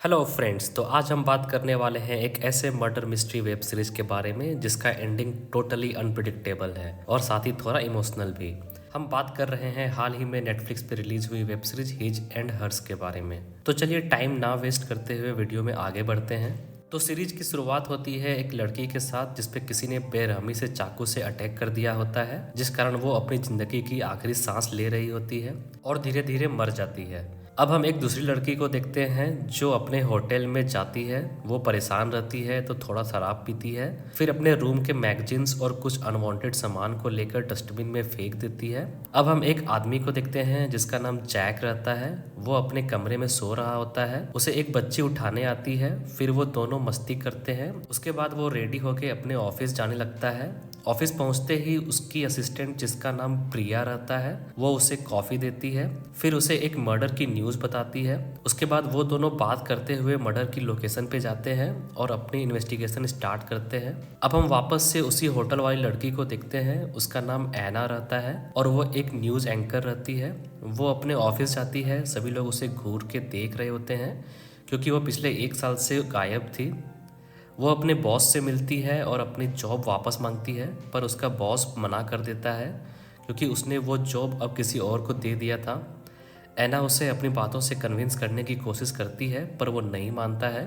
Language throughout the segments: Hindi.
Hello friends. तो आज हम बात करने वाले हैं एक ऐसे मर्डर मिस्ट्री वेब सीरीज के बारे में जिसका एंडिंग टोटली अनप्रिडिक्टेबल है और साथ ही थोड़ा इमोशनल भी। हम बात कर रहे हैं हाल ही में नेटफ्लिक्स पे रिलीज हुई web series His and Hers के बारे में। तो चलिए टाइम ना वेस्ट करते हुए वीडियो में आगे बढ़ते हैं। तो सीरीज की शुरुआत होती है एक लड़की के साथ जिसपे किसी ने बेरहमी से चाकू से अटैक कर दिया होता है, जिस कारण वो अपनी जिंदगी की आखिरी सांस ले रही होती है और धीरे धीरे मर जाती है। अब हम एक दूसरी लड़की को देखते हैं जो अपने होटल में जाती है। वो परेशान रहती है तो थोड़ा शराब पीती है, फिर अपने रूम के मैगजीन्स और कुछ अनवांटेड सामान को लेकर डस्टबिन में फेंक देती है। अब हम एक आदमी को देखते हैं जिसका नाम जैक रहता है। वो अपने कमरे में सो रहा होता है, उसे एक बच्ची उठाने आती है, फिर वो दोनों मस्ती करते हैं। उसके बाद वो रेडी होके अपने ऑफिस जाने लगता है। ऑफिस पहुंचते ही उसकी असिस्टेंट जिसका नाम प्रिया रहता है वो उसे कॉफ़ी देती है, फिर उसे एक मर्डर की न्यूज़ बताती है। उसके बाद वो दोनों बात करते हुए मर्डर की लोकेशन पे जाते हैं और अपनी इन्वेस्टिगेशन स्टार्ट करते हैं। अब हम वापस से उसी होटल वाली लड़की को देखते हैं। उसका नाम ऐना रहता है और वो एक न्यूज़ एंकर रहती है। वो अपने ऑफिस जाती है, सभी लोग उसे घूर के देख रहे होते हैं क्योंकि वो पिछले 1 साल से गायब थी। वो अपने बॉस से मिलती है और अपनी जॉब वापस मांगती है, पर उसका बॉस मना कर देता है क्योंकि उसने वो जॉब अब किसी और को दे दिया था। ऐना उसे अपनी बातों से कन्विंस करने की कोशिश करती है पर वो नहीं मानता है।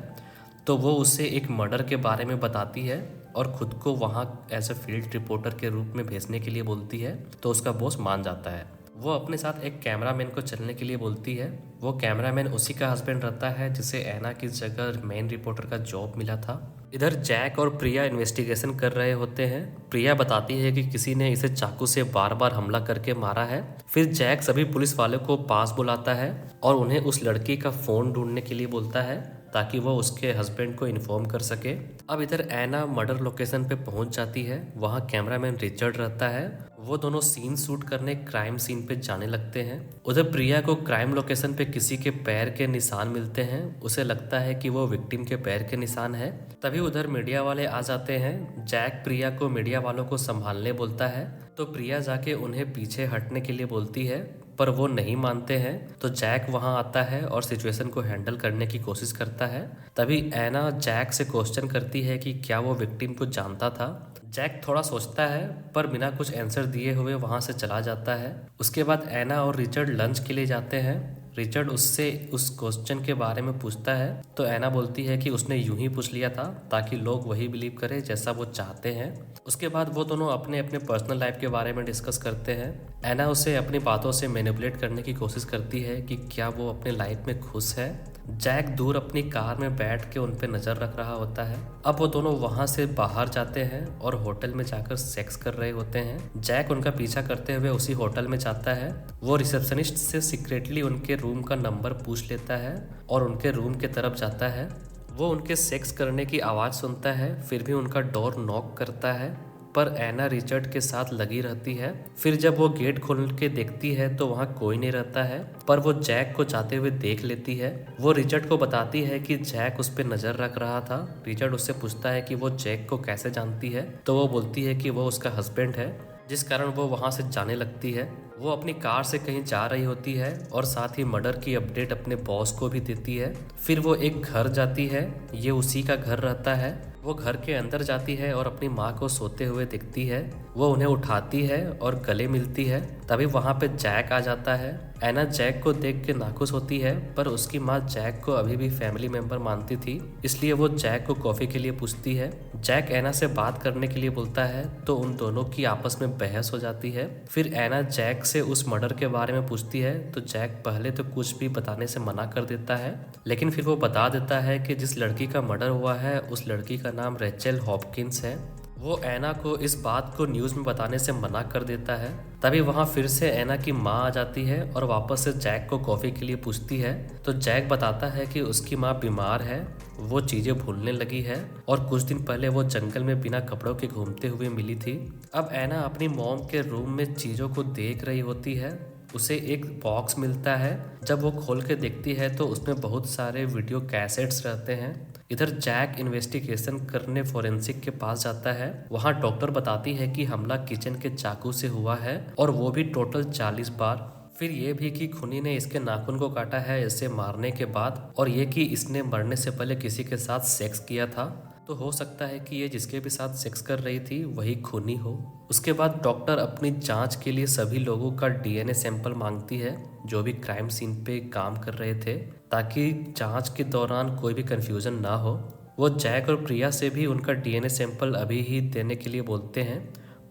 तो वो उसे एक मर्डर के बारे में बताती है और खुद को वहाँ एज ए फील्ड रिपोर्टर के रूप में भेजने के लिए बोलती है। तो उसका बॉस मान जाता है। वो अपने साथ एक कैमरामैन को चलने के लिए बोलती है। वो कैमरामैन उसी का हस्बैंड रहता है जिसे ऐना की जगह मेन रिपोर्टर का जॉब मिला था। इधर जैक और प्रिया इन्वेस्टिगेशन कर रहे होते हैं। प्रिया बताती है कि किसी ने इसे चाकू से बार बार हमला करके मारा है। फिर जैक सभी पुलिस वालों को पास बुलाता है और उन्हें उस लड़की का फ़ोन ढूंढने के लिए बोलता है ताकि वो उसके हस्बैंड को इन्फॉर्म कर सके। अब इधर ऐना मर्डर लोकेशन पे पहुंच जाती है। वहाँ कैमरामैन रिचर्ड रहता है। वो दोनों सीन शूट करने क्राइम सीन पे जाने लगते हैं। उधर प्रिया को क्राइम लोकेशन पे किसी के पैर के निशान मिलते हैं। उसे लगता है कि वो विक्टिम के पैर के निशान है। तभी उधर मीडिया वाले आ जाते हैं। जैक प्रिया को मीडिया वालों को संभालने बोलता है तो प्रिया जाके उन्हें पीछे हटने के लिए बोलती है, पर वो नहीं मानते हैं। तो जैक वहां आता है और सिचुएशन को हैंडल करने की कोशिश करता है। तभी ऐना जैक से क्वेश्चन करती है कि क्या वो विक्टिम को जानता था। जैक थोड़ा सोचता है पर बिना कुछ आंसर दिए हुए वहां से चला जाता है। उसके बाद ऐना और रिचर्ड लंच के लिए जाते हैं। रिचर्ड उससे उस क्वेश्चन के बारे में पूछता है तो ऐना बोलती है कि उसने यूं ही पूछ लिया था ताकि लोग वही बिलीव करें जैसा वो चाहते हैं। उसके बाद वो दोनों अपने अपने पर्सनल लाइफ के बारे में डिस्कस करते हैं। ऐना उसे अपनी बातों से मैनिपुलेट करने की कोशिश करती है कि क्या वो अपने लाइफ में खुश है। जैक दूर अपनी कार में बैठ के उन पे नज़र रख रहा होता है। अब वो दोनों वहाँ से बाहर जाते हैं और होटल में जाकर सेक्स कर रहे होते हैं। जैक उनका पीछा करते हुए उसी होटल में जाता है। वो रिसेप्शनिस्ट से सीक्रेटली उनके रूम का नंबर पूछ लेता है और उनके रूम के तरफ जाता है। वो उनके सेक्स करने की आवाज़ सुनता है, फिर भी उनका डोर नॉक करता है, पर ऐना रिचर्ड के साथ लगी रहती है। फिर जब वो गेट खोल के देखती है तो वहाँ कोई नहीं रहता है, पर वो जैक को जाते हुए देख लेती है। वो रिचर्ड को बताती है कि जैक उस पर नज़र रख रहा था। रिचर्ड उससे पूछता है कि वो जैक को कैसे जानती है, तो वो बोलती है कि वो उसका हस्बैंड है, जिस कारण वो वहाँ से जाने लगती है। वो अपनी कार से कहीं जा रही होती है और साथ ही मर्डर की अपडेट अपने बॉस को भी देती है। फिर वो एक घर जाती है, ये उसी का घर रहता है। वो घर के अंदर जाती है और अपनी माँ को सोते हुए दिखती है। वो उन्हें उठाती है और गले मिलती है। तभी वहाँ पे जैक आ जाता है। ऐना जैक को देख के नाखुश होती है, पर उसकी माँ जैक को अभी भी फैमिली मेंबर मानती थी, इसलिए वो जैक को कॉफ़ी के लिए पूछती है। जैक ऐना से बात करने के लिए बोलता है तो उन दोनों की आपस में बहस हो जाती है। फिर ऐना जैक से उस मर्डर के बारे में पूछती है तो जैक पहले तो कुछ भी बताने से मना कर देता है, लेकिन फिर वो बता देता है कि जिस लड़की का मर्डर हुआ है उस लड़की का नाम रेचल हॉपकिंस है। वो ऐना को इस बात को न्यूज़ में बताने से मना कर देता है। तभी वहाँ फिर से ऐना की माँ आ जाती है और वापस से जैक को कॉफ़ी के लिए पूछती है तो जैक बताता है कि उसकी माँ बीमार है, वो चीज़ें भूलने लगी है और कुछ दिन पहले वो जंगल में बिना कपड़ों के घूमते हुए मिली थी। अब ऐना अपनी मॉम के रूम में चीज़ों को देख रही होती है। उसे एक बॉक्स मिलता है। जब वो खोल के देखती है तो उसमें बहुत सारे वीडियो कैसेट्स रहते हैं। इधर जैक इन्वेस्टिगेशन करने फोरेंसिक के पास जाता है। वहाँ डॉक्टर बताती है कि हमला किचन के चाकू से हुआ है और वो भी टोटल 40 बार। फिर ये भी कि खूनी ने इसके नाखून को काटा है इसे मारने के बाद, और ये कि इसने मरने से पहले किसी के साथ सेक्स किया था। तो हो सकता है कि ये जिसके भी साथ सेक्स कर रही थी वही खूनी हो। उसके बाद डॉक्टर अपनी जांच के लिए सभी लोगों का डीएनए सैंपल मांगती है जो भी क्राइम सीन पे काम कर रहे थे, ताकि जांच के दौरान कोई भी कंफ्यूजन ना हो। वो जैक और प्रिया से भी उनका डीएनए सैंपल अभी ही देने के लिए बोलते हैं,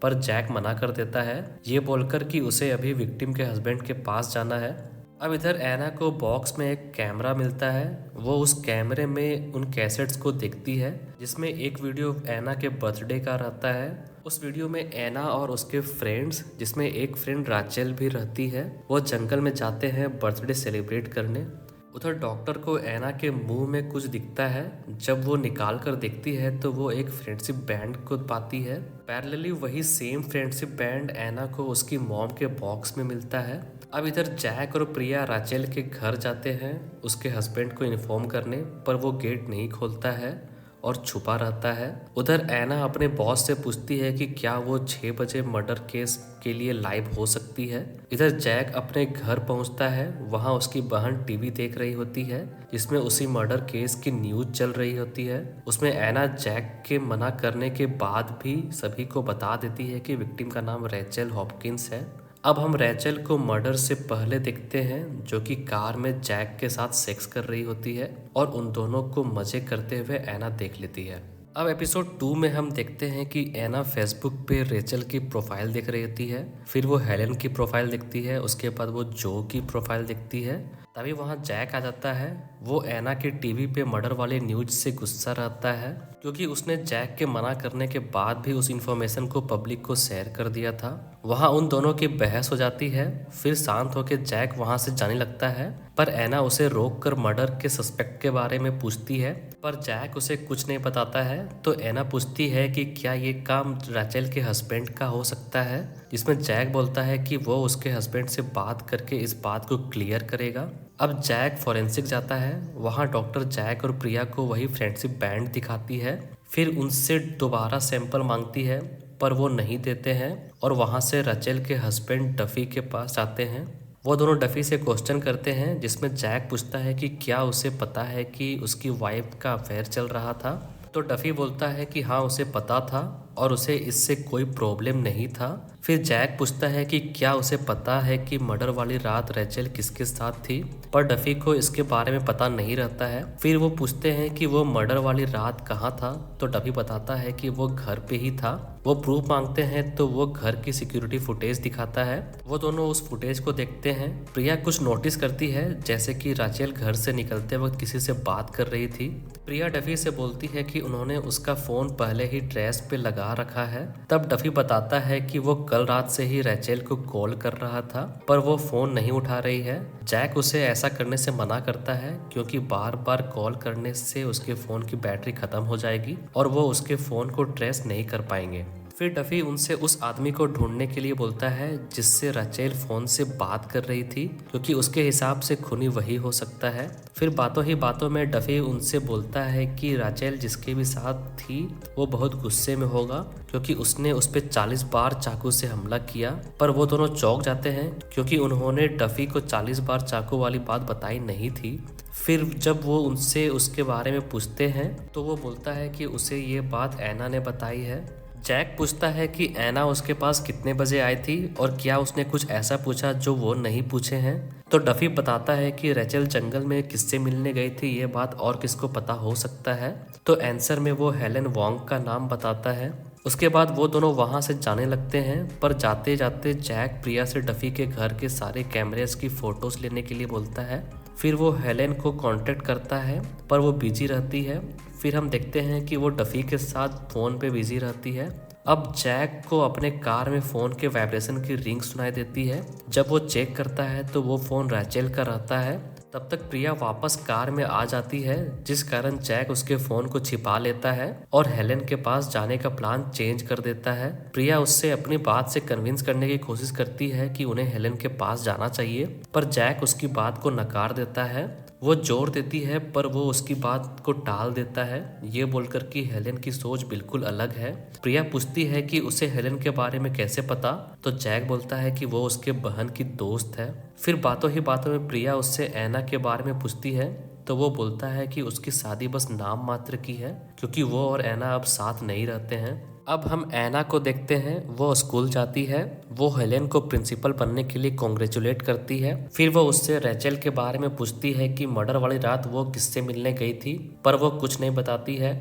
पर जैक मना कर देता है, ये बोलकर कि उसे अभी विक्टिम के हस्बैंड के पास जाना है। अब इधर एना को बॉक्स में एक कैमरा मिलता है। वो उस कैमरे में उन कैसेट्स को देखती है जिसमें एक वीडियो एना के बर्थडे का रहता है। उस वीडियो में एना और उसके फ्रेंड्स, जिसमें एक फ्रेंड राचेल भी रहती है, वो जंगल में जाते हैं बर्थडे सेलिब्रेट करने। उधर डॉक्टर को एना के मुंह में कुछ दिखता है। जब वो निकाल कर देखती है तो वो एक फ्रेंडशिप बैंड को पाती है। पैरेलली वही सेम फ्रेंडशिप बैंड एना को उसकी मॉम के बॉक्स में मिलता है। अब इधर जैक और प्रिया राचेल के घर जाते हैं उसके हस्बैंड को इन्फॉर्म करने, पर वो गेट नहीं खोलता है और छुपा रहता है। उधर एना अपने बॉस से पूछती है कि क्या वो 6 बजे मर्डर केस के लिए लाइव हो सकती है। इधर जैक अपने घर पहुंचता है। वहां उसकी बहन टीवी देख रही होती है जिसमें उसी मर्डर केस की न्यूज चल रही होती है। उसमें एना जैक के मना करने के बाद भी सभी को बता देती है कि विक्टिम का नाम रेचल हॉपकिंस है। अब हम रेचल को मर्डर से पहले देखते हैं जो कि कार में जैक के साथ सेक्स कर रही होती है, और उन दोनों को मजे करते हुए एना देख लेती है। अब एपिसोड 2 में हम देखते हैं कि एना फेसबुक पे रेचल की प्रोफाइल देख रही होती है, फिर वो हेलेन की प्रोफाइल देखती है, उसके बाद वो जो की प्रोफाइल देखती है। तभी वहाँ जैक आ जाता है। वो एना के टीवी पे मर्डर वाले न्यूज से गुस्सा रहता है क्योंकि उसने जैक के मना करने के बाद भी उस इंफॉर्मेशन को पब्लिक को शेयर कर दिया था। वहाँ उन दोनों की बहस हो जाती है। फिर शांत होकर जैक वहाँ से जाने लगता है, पर एना उसे रोककर मर्डर के सस्पेक्ट के बारे में पूछती है, पर जैक उसे कुछ नहीं बताता है। तो एना पूछती है कि क्या ये काम राचेल के हस्बैंड का हो सकता है, जिसमें जैक बोलता है कि वो उसके हस्बैंड से बात करके इस बात को क्लियर करेगा। अब जैक फॉरेंसिक जाता है। वहाँ डॉक्टर जैक और प्रिया को वही फ्रेंडशिप बैंड दिखाती है। फिर उनसे दोबारा सैंपल मांगती है, पर वो नहीं देते हैं, और वहाँ से राचेल के हस्बैंड डफी के पास जाते हैं। वो दोनों डफी से क्वेश्चन करते हैं जिसमें जैक पूछता है कि क्या उसे पता है कि उसकी वाइफ का अफेयर चल रहा था। तो डफी बोलता है कि हाँ उसे पता था और उसे इससे कोई प्रॉब्लम नहीं था। फिर जैक पूछता है कि क्या उसे पता है कि मर्डर वाली रात रेचल किसके साथ थी, पर डफी को इसके बारे में पता नहीं रहता है। फिर वो पूछते हैं कि वो मर्डर वाली रात कहाँ था, तो डफी बताता है कि वो घर पे ही था। वो प्रूफ मांगते हैं तो वो घर की सिक्योरिटी फुटेज दिखाता है। वो दोनों उस फुटेज को देखते हैं। प्रिया कुछ नोटिस करती है, जैसे कि राचेल घर से निकलते वक्त किसी से बात कर रही थी। प्रिया डफी से बोलती है कि उन्होंने उसका फोन पहले ही ड्रेस पे लगा रखा है। तब डफी बताता है कि वो कल रात से ही रेचेल को कॉल कर रहा था, पर वो फोन नहीं उठा रही है। जैक उसे ऐसा करने से मना करता है क्योंकि बार बार कॉल करने से उसके फोन की बैटरी खत्म हो जाएगी और वो उसके फोन को ट्रेस नहीं कर पाएंगे। फिर डफी उनसे उस आदमी को ढूंढने के लिए बोलता है जिससे राचेल फोन से बात कर रही थी, क्योंकि उसके हिसाब से खूनी वही हो सकता है। फिर बातों ही बातों में डफी उनसे बोलता है कि राचेल जिसके भी साथ थी वो बहुत गुस्से में होगा क्योंकि उसने उस पर 40 बार चाकू से हमला किया। पर वो दोनों चौंक जाते हैं क्योंकि उन्होंने डफी को 40 बार चाकू वाली बात बताई नहीं थी। फिर जब वो उनसे उसके बारे में पूछते हैं तो वो बोलता है कि उसे ये बात एना ने बताई है। जैक पूछता है कि एना उसके पास कितने बजे आई थी और क्या उसने कुछ ऐसा पूछा जो वो नहीं पूछे हैं। तो डफी बताता है कि रेचल जंगल में किससे मिलने गई थी, ये बात और किसको पता हो सकता है। तो आंसर में वो हेलेन वॉन्ग का नाम बताता है। उसके बाद वो दोनों वहां से जाने लगते हैं, पर जाते जाते जैक प्रिया से डफी के घर के सारे कैमरेज की फोटोज लेने के लिए बोलता है। फिर वो हेलेन को कांटेक्ट करता है पर वो बिजी रहती है। फिर हम देखते हैं कि वो डफी के साथ फ़ोन पे बिजी रहती है। अब जैक को अपने कार में फ़ोन के वाइब्रेशन की रिंग सुनाई देती है। जब वो चेक करता है तो वो फ़ोन रेचेल का रहता है। तब तक प्रिया वापस कार में आ जाती है, जिस कारण जैक उसके फ़ोन को छिपा लेता है और हेलेन के पास जाने का प्लान चेंज कर देता है। प्रिया उससे अपनी बात से कन्विंस करने की कोशिश करती है कि उन्हें हेलेन के पास जाना चाहिए, पर जैक उसकी बात को नकार देता है। वो जोर देती है पर वो उसकी बात को टाल देता है, ये बोलकर कि हेलेन की सोच बिल्कुल अलग है। प्रिया पूछती है कि उसे हेलेन के बारे में कैसे पता, तो जैक बोलता है कि वो उसके बहन की दोस्त है। फिर बातों ही बातों में प्रिया उससे ऐना के बारे में पूछती है, तो वो बोलता है कि उसकी शादी बस नाम मात्र की है, क्योंकि वो और ऐना अब साथ नहीं रहते हैं। अब हम ऐना को देखते हैं। वो स्कूल जाती है। वो हेलेन को प्रिंसिपल बनने के लिए कॉन्ग्रेचुलेट करती है। फिर वो उससे रेचल के बारे में पूछती है कि मर्डर वाली रात वो किससे मिलने गई थी, पर वो कुछ नहीं बताती है।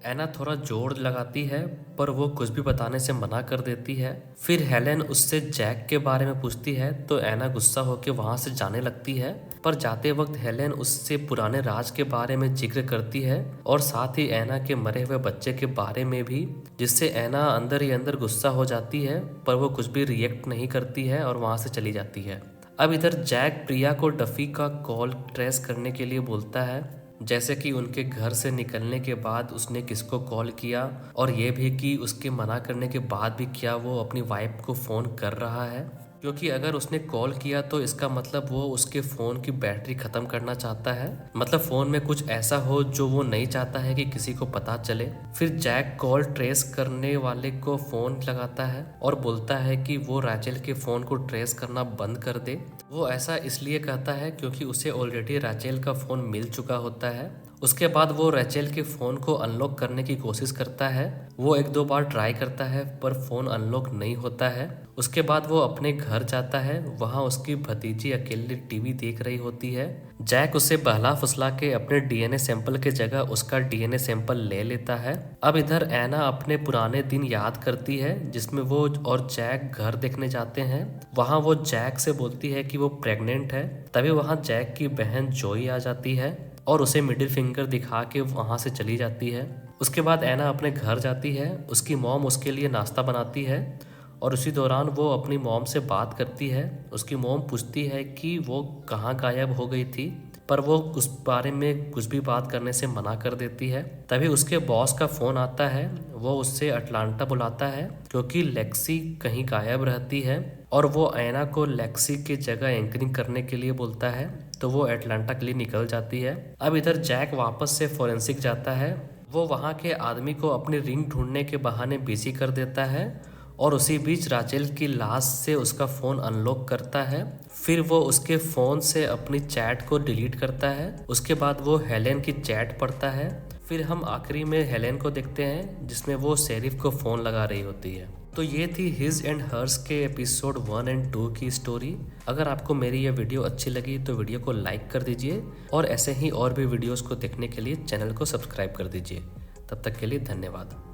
ऐना थोड़ा जोर लगाती है पर वो कुछ भी बताने से मना कर देती है। फिर हेलेन उससे जैक के बारे में पूछती है, तो ऐना गुस्सा होकर वहां से जाने लगती है। पर जाते वक्त हेलेन उससे पुराने राज के बारे में जिक्र करती है और साथ ही ऐना के मरे हुए बच्चे के बारे में भी, जिससे ऐना अंदर ही अंदर गुस्सा हो जाती है, पर वो कुछ भी रिएक्ट नहीं करती है और वहां से चली जाती है। अब इधर जैक प्रिया को डफी का कॉल ट्रेस करने के लिए बोलता है, जैसे कि उनके घर से निकलने के बाद उसने किसको कॉल किया, और ये भी कि उसके मना करने के बाद भी क्या वो अपनी वाइफ को फ़ोन कर रहा है, क्योंकि अगर उसने कॉल किया तो इसका मतलब वो उसके फ़ोन की बैटरी ख़त्म करना चाहता है। मतलब फ़ोन में कुछ ऐसा हो जो वो नहीं चाहता है कि किसी को पता चले। फिर जैक कॉल ट्रेस करने वाले को फ़ोन लगाता है और बोलता है कि वो राचेल के फ़ोन को ट्रेस करना बंद कर दे। वो ऐसा इसलिए कहता है क्योंकि उसे ऑलरेडी राचेल का फ़ोन मिल चुका होता है। उसके बाद वो रेचेल के फ़ोन को अनलॉक करने की कोशिश करता है। वो एक दो बार ट्राई करता है पर फ़ोन अनलॉक नहीं होता है। उसके बाद वो अपने घर जाता है। वहाँ उसकी भतीजी अकेले टीवी देख रही होती है। जैक उसे बहला फुसला के अपने डीएनए सैंपल के जगह उसका डीएनए सैंपल ले लेता है। अब इधर ऐना अपने पुराने दिन याद करती है जिसमें वो और जैक घर देखने जाते हैं। वहाँ वो जैक से बोलती है कि वो प्रेग्नेंट है। तभी वहाँ जैक की बहन जोई आ जाती है और उसे मिडिल फिंगर दिखा के वहाँ से चली जाती है। उसके बाद ऐना अपने घर जाती है। उसकी मॉम उसके लिए नाश्ता बनाती है और उसी दौरान वो अपनी मॉम से बात करती है। उसकी मॉम पूछती है कि वो कहाँ गायब हो गई थी, पर वो उस बारे में कुछ भी बात करने से मना कर देती है। तभी उसके बॉस का फ़ोन आता है। वो उससे अटलांटा बुलाता है क्योंकि लेक्सी कहीं गायब रहती है और वो ऐना को लेक्सी की जगह एंकरिंग करने के लिए बोलता है, तो वो अटलांटा के लिए निकल जाती है। अब इधर जैक वापस से फोरेंसिक जाता है। वो वहाँ के आदमी को अपनी रिंग ढूंढने के बहाने बिजी कर देता है और उसी बीच राचेल की लाश से उसका फ़ोन अनलॉक करता है। फिर वो उसके फ़ोन से अपनी चैट को डिलीट करता है। उसके बाद वो हेलेन की चैट पढ़ता है। फिर हम आखिरी में हेलेन को देखते हैं जिसमें वो शेरिफ को फ़ोन लगा रही होती है। तो ये थी हिज एंड हर्स के एपिसोड 1 और 2 की स्टोरी। अगर आपको मेरी यह वीडियो अच्छी लगी तो वीडियो को लाइक कर दीजिए और ऐसे ही और भी वीडियोस को देखने के लिए चैनल को सब्सक्राइब कर दीजिए। तब तक के लिए धन्यवाद।